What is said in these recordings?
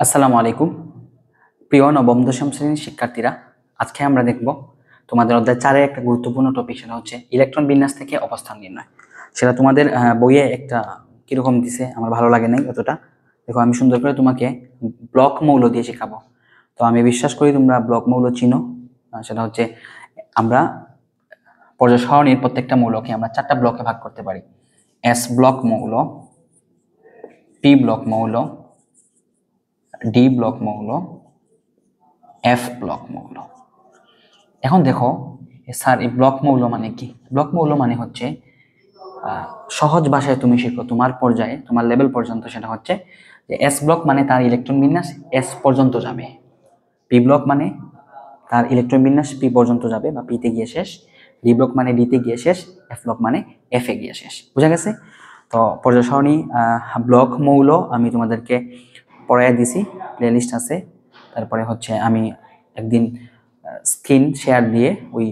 আসসালামু আলাইকুম প্রিয় নবম দশম শ্রেণীর শিক্ষার্থীরা। আজকে আমরা দেখব তোমাদের অধ্যায় 4-এর একটা গুরুত্বপূর্ণ টপিক, সেটা হচ্ছে ইলেকট্রন বিন্যাস থেকে অবস্থান নির্ণয়। সেটা তোমাদের বইয়ে একটা কিরকম দিছে, আমার ভালো লাগে নাই অতটা। দেখো, আমি সুন্দর করে তোমাকে ব্লক মৌল দিয়ে শেখাবো। তো আমি বিশ্বাস করি তোমরা ব্লক মৌল চিনো। সেটা হচ্ছে আমরা পর্যায় সারণীর প্রত্যেকটা মৌলকে আমরা 4টা ব্লকে ভাগ করতে পারি: এস ব্লক মৌল, পি ব্লক মৌল, ডি ব্লক মৌল, এফ ব্লক মৌল। এখন দেখো স্যার, এই ব্লক মৌল মানে কি? ব্লক মৌল মানে হচ্ছে সহজ ভাষায় তুমি শিখো তোমার পর্যায়ে, তোমার লেভেল পর্যন্ত, সেটা হচ্ছে যে এস ব্লক মানে তার ইলেকট্রন বিন্যাস এস পর্যন্ত যাবে, পি ব্লক মানে তার ইলেকট্রন বিন্যাস পি পর্যন্ত যাবে বা পিতে গিয়ে শেষ, ডি ব্লক মানে ডিতে গিয়ে শেষ, এফ ব্লক মানে এফ এ গিয়ে শেষ। বুঝা গেছে? তো পর্যায় সারণী ব্লক মৌল আমি তোমাদেরকে পড়াইয়া দিছি, প্লেলিস্ট আছে। তারপরে হচ্ছে আমি একদিন স্ক্রিন শেয়ার দিয়ে ওই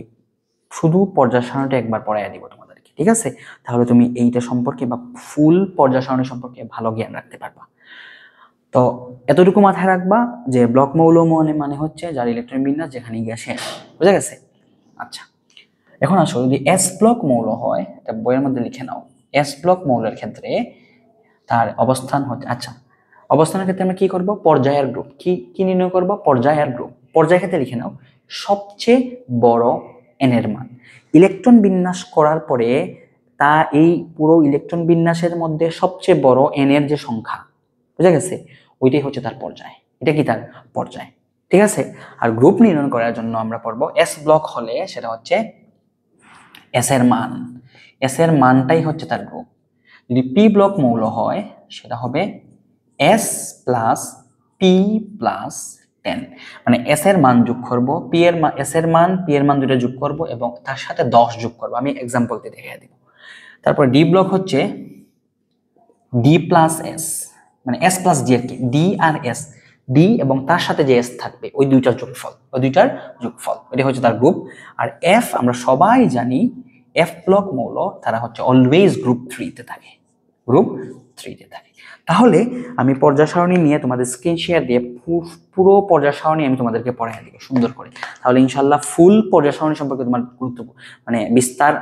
শুধু পর্যায় সারণীটা একবার পড়াইয়া দিব তোমাদেরকে, ঠিক আছে? তাহলে তুমি এইটা সম্পর্কে বা ফুল পর্যায় সারণী সম্পর্কে ভালো জ্ঞান রাখতে পারবা। তো এতটুকু মাথায় রাখবা যে ব্লক মৌল মানে হচ্ছে যার ইলেকট্রন বিন্যাস যেখানে গিয়ে শেষ। বুঝা গেছে? আচ্ছা, এখন আসো, যদি এস ব্লক মৌল হয়, এটা বইয়ের মধ্যে লিখে নাও। এস ব্লক মৌলের ক্ষেত্রে তার অবস্থান হচ্ছে, আচ্ছা, অবস্থানের ক্ষেত্রে আমরা কি করব? পর্যায়ের গ্রুপ। কি নির্ণয় করব? পর্যায়ের গ্রুপ। পর্যায়ের ক্ষেত্রে লিখে নাও সবচেয়ে বড় এন এর মান। ইলেকট্রন বিন্যাস করার পরে তা এই পুরো ইলেকট্রন বিন্যাসের মধ্যে সবচেয়ে বড় এন এর যে সংখ্যা, বুঝা গেছে, ওইটাই হচ্ছে তার পর্যায়। এটা কি তার পর্যায়, ঠিক আছে? আর গ্রুপ নির্ণয় করার জন্য আমরা পড়বো এস ব্লক হলে সেটা হচ্ছে এস এর মান। এস এর মানটাই হচ্ছে তার গ্রুপ। যদি পি ব্লক মৌল হয় সেটা হবে এস প্লাস পি প্লাস 10, মানে এস এর মান যোগ করবো, পি এর মান, এস এর মান পি এর মান দুটো যোগ করব এবং তার সাথে 10 যোগ করব। আমি এক্সাম্পল দিয়ে দেখিয়ে দিব। তারপর ডি ব্লক হচ্ছে ডি প্লাস এস, মানে এস প্লাস ডি আর কি, ডি আর এস, ডি এবং তার সাথে যে এস থাকবে ওই দুইটার যোগফল, এটা হচ্ছে তার গ্রুপ। আর এফ আমরা সবাই জানি, এফ ব্লক মৌল তারা হচ্ছে অলওয়েজ গ্রুপ 3-তে থাকে, গ্রুপ 3-তে থাকে। তাহলে আমি পর্যায় সারণী নিয়ে তোমাদের স্ক্রিন শেয়ার দিয়ে পুরো পর্যায় সারণী আমি তোমাদেরকে পড়াই দিব সুন্দর করে। তাহলে ইনশাল্লাহ ফুল পর্যায় সারণী সম্পর্কে তোমার মানে বিস্তার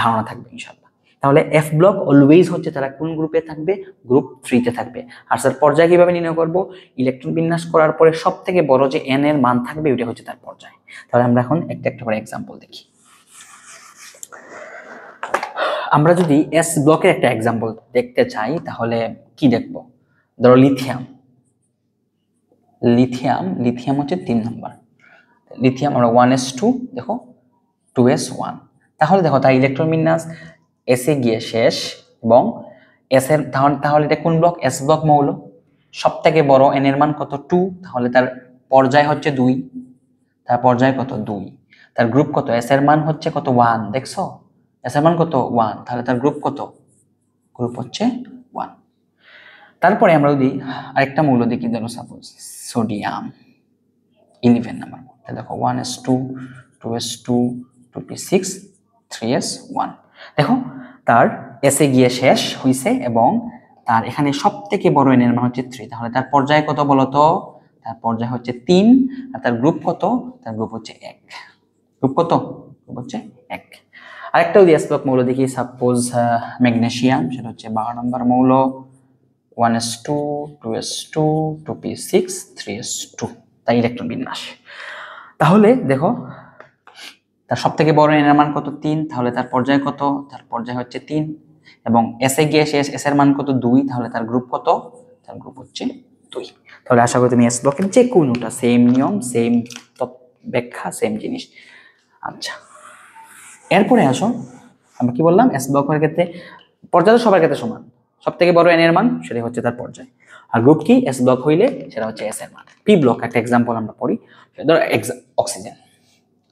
ধারণা থাকবে ইনশাল্লাহ। তাহলে এফ ব্লক অলওয়েজ হচ্ছে তারা কোন গ্রুপে থাকবে? গ্রুপ 3-তে থাকবে। আর স্যার পর্যায় কিভাবে নির্ণয় করব? ইলেকট্রন বিন্যাস করার পরে সব থেকে বড় যে এন এর মান থাকবে ওইটা হচ্ছে তার পর্যায়। তাহলে আমরা এখন একটা একটা করে এক্সাম্পল দেখি। আমরা যদি এস ব্লকের একটা এক্সাম্পল দেখতে চাই তাহলে কি দেখব? ধরো লিথিয়াম হচ্ছে 3 নম্বর। লিথিয়াম আমরা 1s2, দেখো 2s1। তাহলে দেখো তার ইলেকট্রন বিন্যাস এস এ গিয়ে শেষ এবং এস এর, তাহলে এটা কোন ব্লক? এস ব্লক মৌল। সব থেকে বড় এন এর মান কত? 2। তাহলে তার পর্যায় হচ্ছে 2। তার পর্যায় কত? 2। তার গ্রুপ কত? এস এর মান হচ্ছে কত? 1। দেখছো এস এর মান কত? 1। তাহলে তার গ্রুপ কত? গ্রুপ হচ্ছে 1। তারপরে আমরা যদি আরেকটা মৌল দেখি, ধরো সাপোজ সোডিয়াম 11 নাম্বার। দেখো 1s2, 2s2, 2p6, 3s1। দেখো তার এসে গিয়ে শেষ হইছে এবং তার এখানে সব থেকে বড় এন এর মান হচ্ছে 3। তাহলে তার পর্যায় কত বলতো? তার পর্যায় হচ্ছে 3। আর তার গ্রুপ কত? তার গ্রুপ হচ্ছে 1। গ্রুপ কত? গ্রুপ হচ্ছে 1। আরেকটা যদি এস ব্লক মৌল দেখি, সাপোজ ম্যাগনেসিয়াম, সেটা হচ্ছে 12 নম্বর মৌল। 1s2, 2s2, 2p6, 3s2, তাই ইলেকট্রন বিন্যাস। তাহলে দেখো তার সব থেকে বড় এন এর মান কত? 3। তাহলে তার পর্যায় কত? তার পর্যায় হচ্ছে 3 এবং এস এ গিয়ে শেষ, এস এর মান কত? 2। তাহলে তার গ্রুপ কত? তার গ্রুপ হচ্ছে 2। তাহলে আশা করি তুমি এস ব্লকের যে কোনোটা সেম নিয়ম, সেম ব্যাখ্যা, সেম জিনিস। আচ্ছা, এরপরে আসো, আমরা কি বললাম? এস ব্লকের ক্ষেত্রে পর্যায় তো সবার ক্ষেত্রে সমান, সব থেকে বড় এন এর মান সেটা হচ্ছে তার পর্যায়। আর গ্রুপ কি? এস ব্লক হইলে সেটা হচ্ছে এস এর মান। পি ব্লক একটা এক্সাম্পল আমরা পড়ি, ধরো অক্সিজেন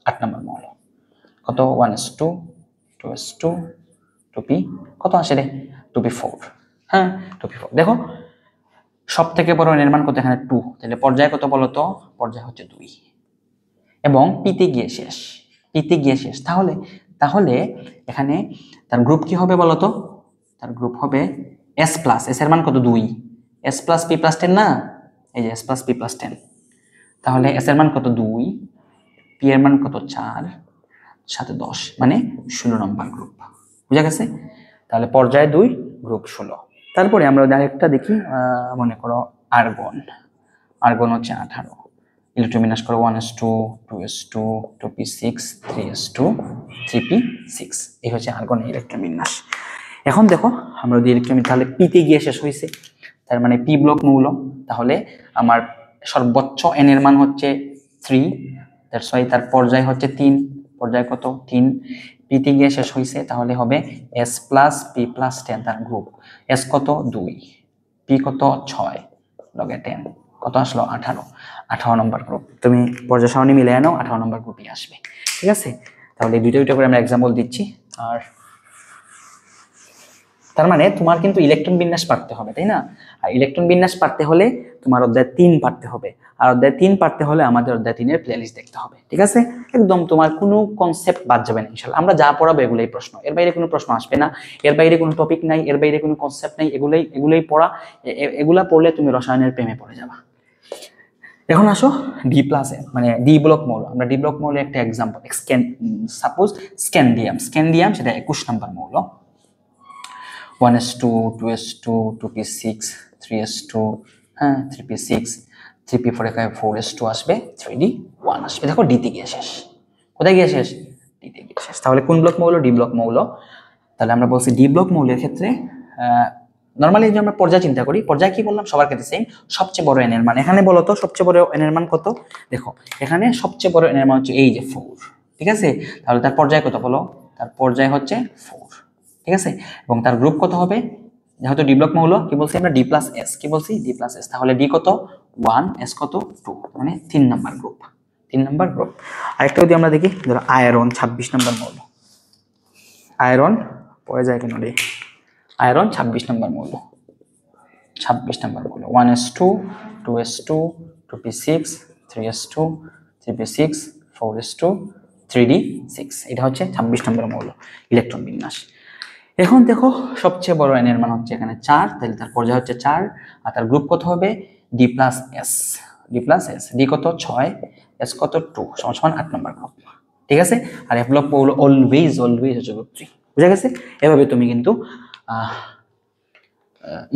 8 নম্বর মৌল। কত? 1s2, 2s2, 2p কত আসে রে? 2p4। হ্যাঁ, 2p4। দেখো সব থেকে বড় এন এর মান কত? এখানে 2। তাহলে পর্যায় কত বলতো? পর্যায় হচ্ছে 2 এবং পিতে গিয়ে শেষ। তাহলে এখানে তার গ্রুপ কি হবে বলতো? তার গ্রুপ হবে এস প্লাস, এস এর মান কত? 2। এস প্লাস পি প্লাস 10 না? এই যে s প্লাস p প্লাস 10, তাহলে s এর মান কত 2, p এর মান কত 4, সাথে 10 মানে 16 নম্বর গ্রুপ। বুঝা গেছে? তাহলে পর্যায় 2 গ্রুপ 16। তারপরে আমরা আরেকটা দেখি, মনে করো আর্গন। আর্গন হচ্ছে 18, ইলেকট্রন বিন্যাস করো 1s2 2s2 2p6 3s2 3p6। এই হচ্ছে আর্গনের ইলেকট্রন বিন্যাস। এখন দেখো আমরা যদি ইলেকট্রন তাহলে পিতে গিয়ে শেষ হয়েছে, তার মানে পি ব্লক মৌল, তাহলে আমার সর্বোচ্চ n এর মান হচ্ছে 3, দ্যাটস ওয়াই তার পর্যায় হচ্ছে 3, পর্যায় কত 3, পিতে গিয়ে শেষ হয়েছে, তাহলে হবে s প্লাস p প্লাস 10 তার গ্রুপ। s কত 2, p কত 6 লগে 10 কত আসলো 18 নম্বর গ্রুপ। তুমি পর্যায় সারণী মিলে নাও, 18 নম্বর গ্রুপই আসবে। ঠিক আছে, তাহলে দুইটা করে আমরা এক্সাম্পল দিচ্ছি। আর তার মানে তোমার কিন্তু ইলেকট্রন বিন্যাস পারতে হবে, তাই না? আর ইলেকট্রন বিন্যাস পারতে হলে তোমার অধ্যায় 3 পারতে হবে, আর অধ্যায় 3 পারতে হলে আমাদের অধ্যায় 3 এর প্লেলিস্ট দেখতে হবে। ঠিক আছে, একদম তোমার কোনো কনসেপ্ট বাদ যাবে না ইনশাআল্লাহ। আমরা যা পড়াবো এগুলাই প্রশ্ন, এর বাইরে কোনো প্রশ্ন আসবে না, এর বাইরে কোনো টপিক নাই, এর বাইরে কোনো কনসেপ্ট নাই, এগুলাই পড়া। এগুলা পড়লে তুমি রসায়নের প্রেমে পড়ে যাবা। এখন আসো ডি প্লাস মানে ডি ব্লক মৌল। আমরা ডি ব্লক মৌলের একটা এক্সাম্পল, সাপোজ স্ক্যান্ডিয়াম, সেটা 21 নম্বর মৌল। 1s2 2s2 2p6 3s2 হ্যাঁ 3p6 3p4 এখানে 4s2 আসবে, 3d1 আসবে। দেখো ডি তে গিয়ে শেষ। কোথায় গিয়ে শেষ? ডি তে গিয়ে শেষ। তাহলে কোন ব্লক মৌল? ডি ব্লক মৌল। তাহলে আমরা বলছি ডি ব্লক মৌলের ক্ষেত্রে নরমালি যে আমরা পর্যায় চিন্তা করি, পর্যায় কি বললাম সবার ক্ষেত্রে সেম, সবচেয়ে বড় n এর মান। এখানে বলো তো সবচেয়ে বড় n এর মান কত? দেখো এখানে সবচেয়ে বড় n এর মান হচ্ছে এই যে 4। ঠিক আছে, তাহলে তার পর্যায় কত বলো? তার পর্যায় হচ্ছে 4। ঠিক আছে, এবং তার গ্রুপ কত হবে? যেহেতু ডি ব্লক মৌল, কি বলছি আমরা? D plus S. কি বলছি? D plus S. তাহলে ডি কত 1, এস কত 2, মানে 3 নাম্বার গ্রুপ। 3 number group. আরেকটা যদি আমরা দেখি, ধরো আয়রন 26 নাম্বার মৌল। আয়রন পড়ে যায় কেন রে? আয়রন 26 নাম্বার মৌল। 26 নাম্বার মৌল 1s2 2s2 2p6 3s2 3p6 4s2 3d6। এটা হচ্ছে 26 নম্বর মৌল ইলেকট্রন বিন্যাস। এখন দেখো সবচেয়ে বড় n এর মান হচ্ছে এখানে 4, তাহলে তার পর্যায় হচ্ছে 4, আর তার গ্রুপ কত হবে? D plus S. D plus S, D কত 6, এস কত 2, সমান 8 নম্বর গ্রুপ। ঠিক আছে, আর এফ ব্লক মৌল অলওয়েজ হচ্ছে গ্রুপ 3। বুঝা গেছে? এভাবে তুমি কিন্তু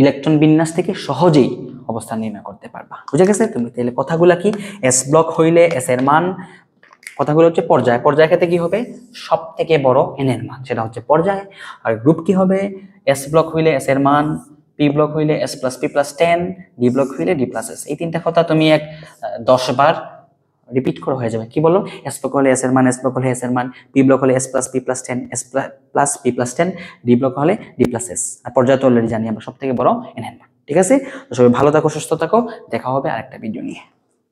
ইলেকট্রন বিন্যাস থেকে সহজেই অবস্থান নির্ণয় করতে পারবা। বুঝা গেছে? তুমি তাহলে কথাগুলা কি? এস ব্লক হইলে এস এর মান, কথাগুলো হচ্ছে পর্যায়। পর্যায় ক্ষেত্রে কি হবে? সব থেকে বড় n এর মান, সেটা হচ্ছে পর্যায়। আর গ্রুপ কি হবে? এস ব্লক হইলে এস এর মান, পি ব্লক হইলে S plus P plus 10, D block হইলে ডি প্লাস এস। এই তিনটা কথা তুমি 10 বার রিপিট করে হয়ে যাবে। কি বলো? এস ব্লক হলে এস এর মান, এস ব্লক হলে এস এর মান, পি ব্লক হলে S plus P plus 10, S plus P plus 10, D block হলে ডি প্লাস এস। আর পর্যায় তো অলরেডি জানি আমরা, সব থেকে বড় n এর মান। ঠিক আছে, তো সবাই ভালো থাকো, সুস্থ থাকো, দেখা হবে আরেকটা ভিডিও নিয়ে।